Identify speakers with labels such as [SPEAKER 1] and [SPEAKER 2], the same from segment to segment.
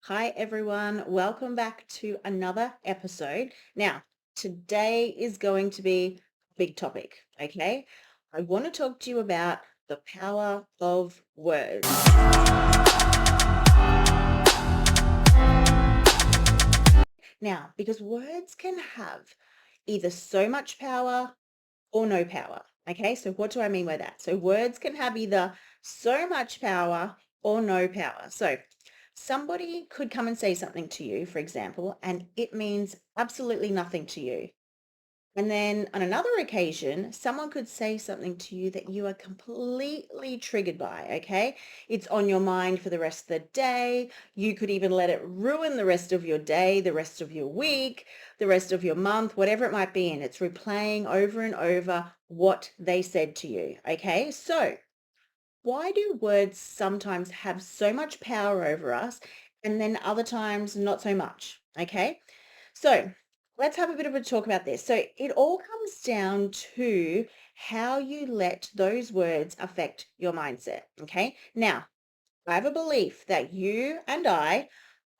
[SPEAKER 1] Hi, everyone. Welcome back to another episode. Now, today is going to be a big topic, okay? I want to talk to you about the power of words. Now, because words can have either so much power or no power, okay? So, what do I mean by that? So, words can have either so much power or no power. So, somebody could come and say something to you, for example, and it means absolutely nothing to you. And then on another occasion, someone could say something to you that you are completely triggered by, okay? It's on your mind for the rest of the day. You could even let it ruin the rest of your day, the rest of your week, the rest of your month, whatever it might be. And it's replaying over and over what they said to you, okay? So why do words sometimes have so much power over us and then other times not so much? Okay. So let's have a bit of a talk about this. So it all comes down to how you let those words affect your mindset. Okay. Now, I have a belief that you and I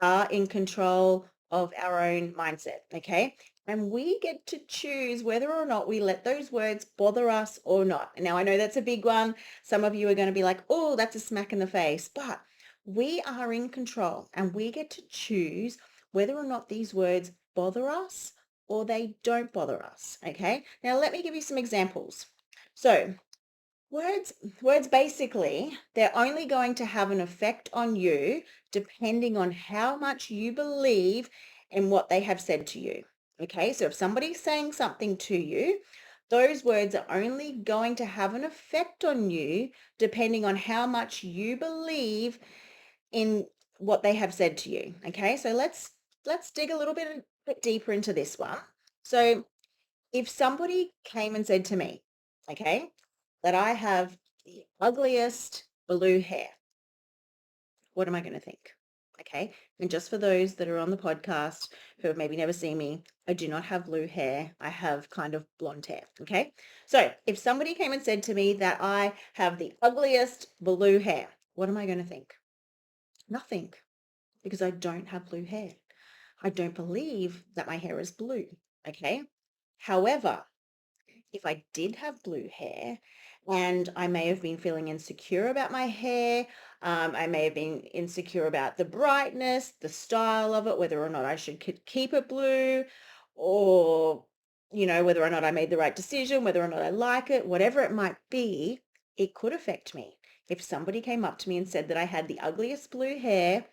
[SPEAKER 1] are in control of our own mindset, okay? And we get to choose whether or not we let those words bother us or not. Now, I know that's a big one. Some of you are going to be like, oh, that's a smack in the face. But we are in control and we get to choose whether or not these words bother us or they don't bother us, okay? Now, let me give you some examples. So, Words, words basically, they're only going to have an effect on you depending on how much you believe in what they have said to you. Okay, so if somebody's saying something to you, those words are only going to have an effect on you depending on how much you believe in what they have said to you. Okay, so let's dig a little bit deeper into this one. So if somebody came and said to me, okay, that I have the ugliest blue hair, what am I going to think? Okay. And just for those that are on the podcast who have maybe never seen me, I do not have blue hair. I have kind of blonde hair. Okay. So if somebody came and said to me that I have the ugliest blue hair, what am I going to think? Nothing, because I don't have blue hair. I don't believe that my hair is blue. Okay. However, if I did have blue hair and I may have been feeling insecure about my hair, I may have been insecure about the brightness, the style of it, whether or not I should keep it blue, or, whether or not I made the right decision, whether or not I like it, whatever it might be, it could affect me. If somebody came up to me and said that I had the ugliest blue hair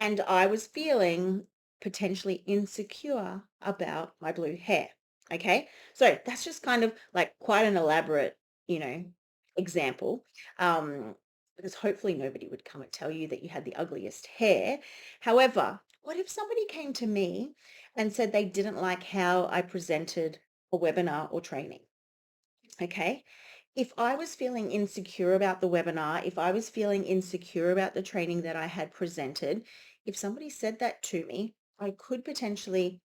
[SPEAKER 1] and I was feeling potentially insecure about my blue hair. Okay. So that's just kind of like quite an elaborate, you know, example. Because hopefully nobody would come and tell you that you had the ugliest hair. However, what if somebody came to me and said they didn't like how I presented a webinar or training? Okay. If I was feeling insecure about the webinar, if I was feeling insecure about the training that I had presented, if somebody said that to me, I could potentially,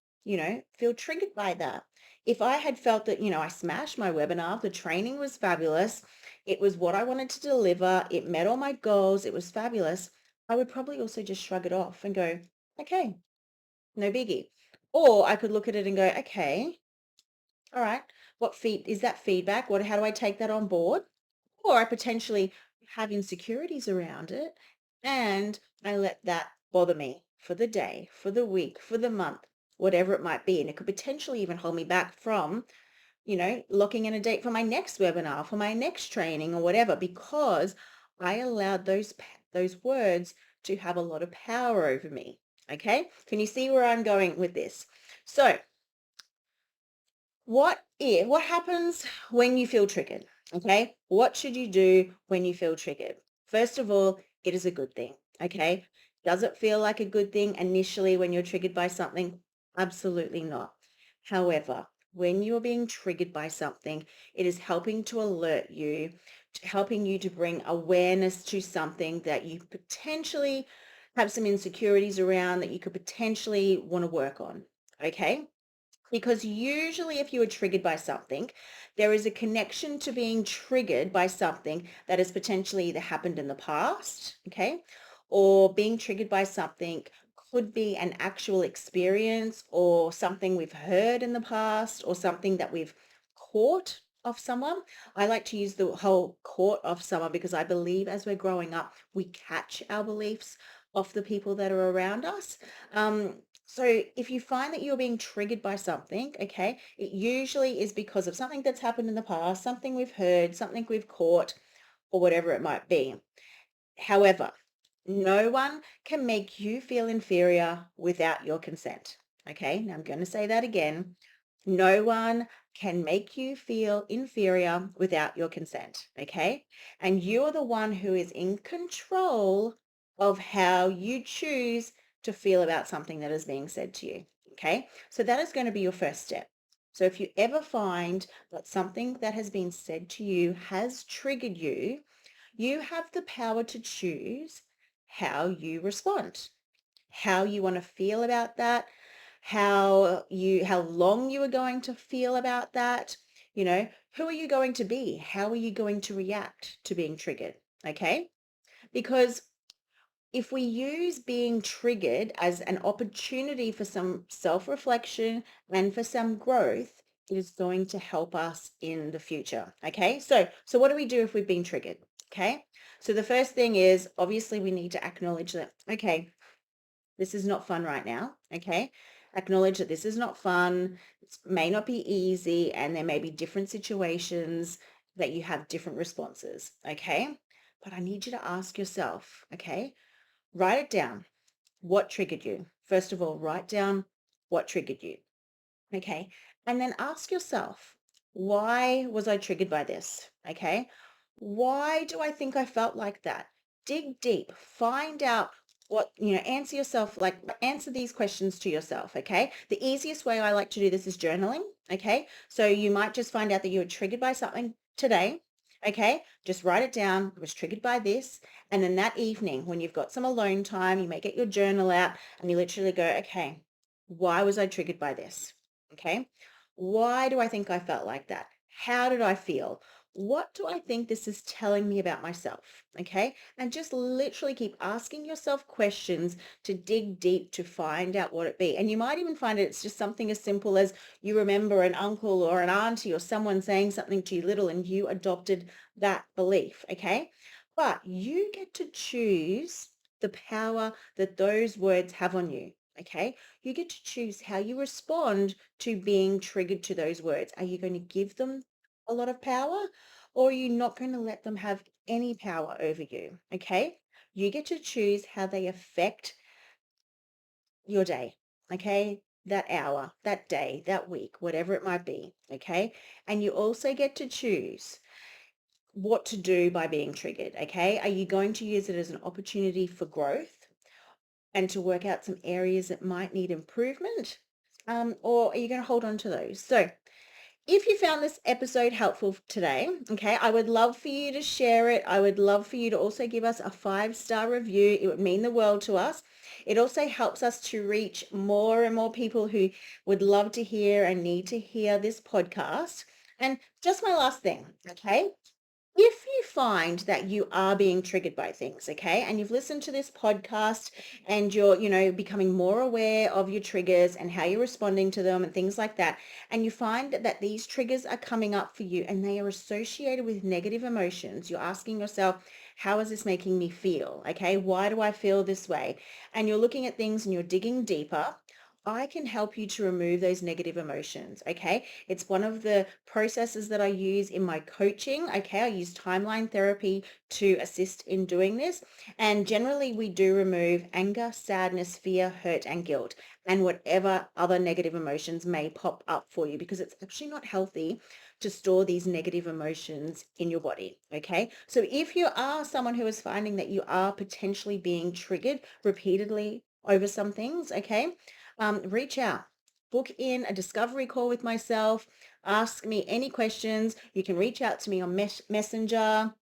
[SPEAKER 1] feel triggered by that. If I had felt that, I smashed my webinar, the training was fabulous, it was what I wanted to deliver, it met all my goals, it was fabulous, I would probably also just shrug it off and go, okay, no biggie. Or I could look at it and go, okay, all right. What feed is that feedback? How do I take that on board? Or I potentially have insecurities around it and I let that bother me for the day, for the week, for the month, whatever it might be. And it could potentially even hold me back from, locking in a date for my next webinar, for my next training or whatever, because I allowed those words to have a lot of power over me. Okay. Can you see where I'm going with this? So what happens when you feel triggered? Okay. What should you do when you feel triggered? First of all, it is a good thing. Okay. Does it feel like a good thing initially when you're triggered by something? Absolutely not. However, when you're being triggered by something, it is helping to alert you, helping you to bring awareness to something that you potentially have some insecurities around that you could potentially want to work on. Okay. Because usually if you are triggered by something, there is a connection to being triggered by something that has potentially either happened in the past, okay, or being triggered by something could be an actual experience or something we've heard in the past or something that we've caught of someone. I like to use the whole caught of someone because I believe as we're growing up, we catch our beliefs of the people that are around us. So if you find that you're being triggered by something, okay, it usually is because of something that's happened in the past, something we've heard, something we've caught, or whatever it might be. However, no one can make you feel inferior without your consent. Okay, now I'm going to say that again. No one can make you feel inferior without your consent. Okay, and you're the one who is in control of how you choose to feel about something that is being said to you. Okay, so that is going to be your first step. So if you ever find that something that has been said to you has triggered you, you have the power to choose how you respond, how you want to feel about that, how long you are going to feel about that, who are you going to be? How are you going to react to being triggered? Okay? Because if we use being triggered as an opportunity for some self-reflection and for some growth, it is going to help us in the future. Okay, so what do we do if we've been triggered? Okay, so the first thing is obviously we need to acknowledge that, okay, this is not fun right now. Okay, acknowledge that this is not fun. It may not be easy, and there may be different situations that you have different responses. Okay, but I need you to ask yourself, okay, write it down. What triggered you? First of all, write down what triggered you. Okay. And then ask yourself, why was I triggered by this? Okay. Why do I think I felt like that? Dig deep, find out answer yourself, like answer these questions to yourself. Okay. The easiest way I like to do this is journaling. Okay. So you might just find out that you were triggered by something today. Okay. Just write it down. I was triggered by this. And then that evening, when you've got some alone time, you may get your journal out and you literally go, okay, why was I triggered by this? Okay. Why do I think I felt like that? How did I feel? What do I think this is telling me about myself? Okay. And just literally keep asking yourself questions to dig deep to find out what it be. And you might even find it's just something as simple as you remember an uncle or an auntie or someone saying something to you little and you adopted that belief. Okay. But you get to choose the power that those words have on you. Okay. You get to choose how you respond to being triggered to those words. Are you going to give them a lot of power or are you not going to let them have any power over you? Okay. You get to choose how they affect your day. Okay. That hour, that day, that week, whatever it might be. Okay. And you also get to choose what to do by being triggered. Okay. Are you going to use it as an opportunity for growth and to work out some areas that might need improvement? Or are you going to hold on to those? So if you found this episode helpful today, okay, I would love for you to share it. I would love for you to also give us a 5-star review. It would mean the world to us. It also helps us to reach more and more people who would love to hear and need to hear this podcast. And just my last thing, okay? If you find that you are being triggered by things, okay, and you've listened to this podcast and you're, becoming more aware of your triggers and how you're responding to them and things like that, and you find that these triggers are coming up for you and they are associated with negative emotions, you're asking yourself, how is this making me feel? Okay, why do I feel this way? And you're looking at things and you're digging deeper. I can help you to remove those negative emotions. Okay. It's one of the processes that I use in my coaching. Okay. I use timeline therapy to assist in doing this. And generally we do remove anger, sadness, fear, hurt, and guilt, and whatever other negative emotions may pop up for you, because it's actually not healthy to store these negative emotions in your body. Okay. So if you are someone who is finding that you are potentially being triggered repeatedly over some things, okay, reach out, book in a discovery call with myself, ask me any questions. You can reach out to me on Messenger,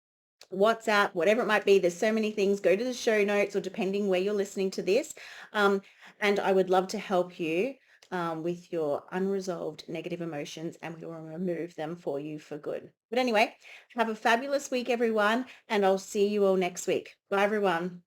[SPEAKER 1] WhatsApp, whatever it might be. There's so many things. Go to the show notes or depending where you're listening to this. And I would love to help you with your unresolved negative emotions, and we will remove them for you for good. But anyway, have a fabulous week, everyone, and I'll see you all next week. Bye, everyone.